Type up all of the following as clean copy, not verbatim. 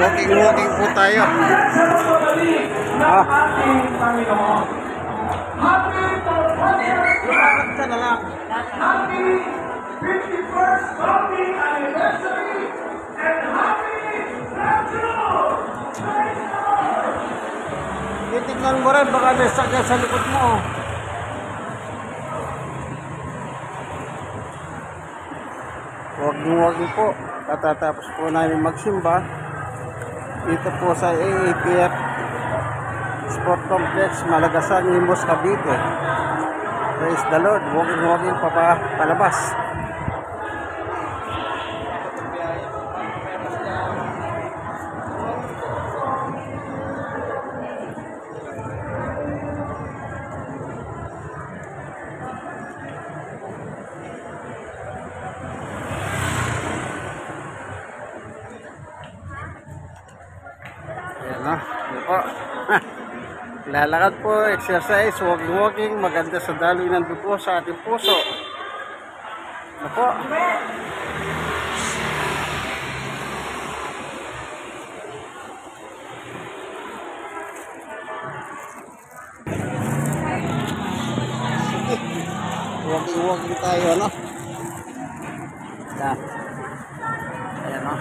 walking po tayo. Lumakad na lang. Happy 51st founding anniversary and happy National! Titignan mo rin, baka may sakya sa likod mo. Walking po. Katatapos po namin magsimba dito po sa AAPF Sport Complex, Malagasan, Imus, Cavite. Praise the Lord. Walking palabas. Ayan na, po. Lalakad po, exercise, walking, maganda sa daloy ng dugo sa ating puso. Ano po? Walking tayo, no? Ayan. Ayan, no?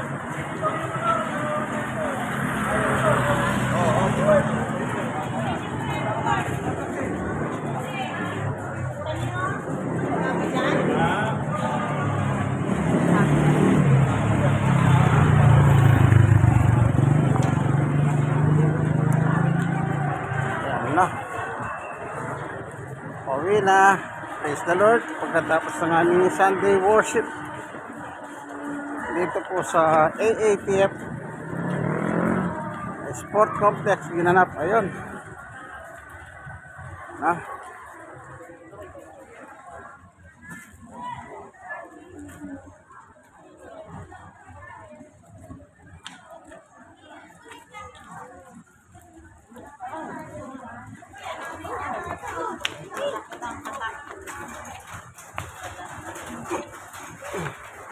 Na. Pauwi na. Praise the Lord. Pagkatapos ng aming Sunday worship dito po sa AAPF Sport Complex ginanap. Ayun. Na.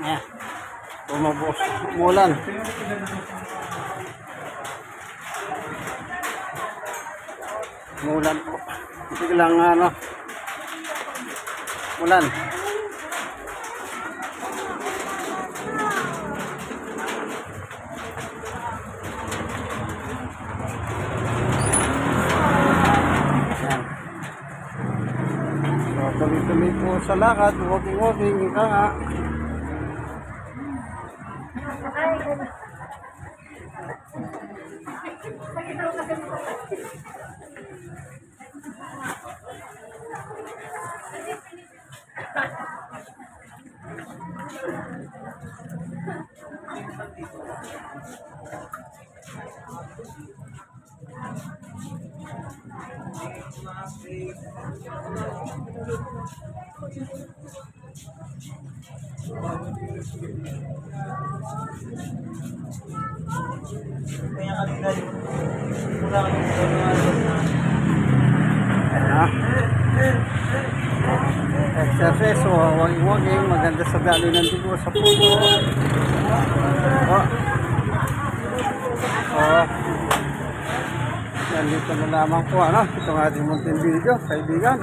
Yeah. Tumabos. Umulan. Umulan po. Biglang ulan. So, tuloy-tuloy po sa lakad. Walking. Ika nga. Kaya kanina mula exercise, walking, maganda sa daloy ng dugo sa puso. Yan, dito na lamang po itong ating munting video, kaibigan.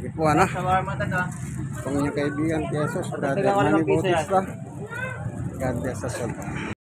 Sige po, kung inyong kaibigan, Jesus, Brother Manny Bautista, God bless us all.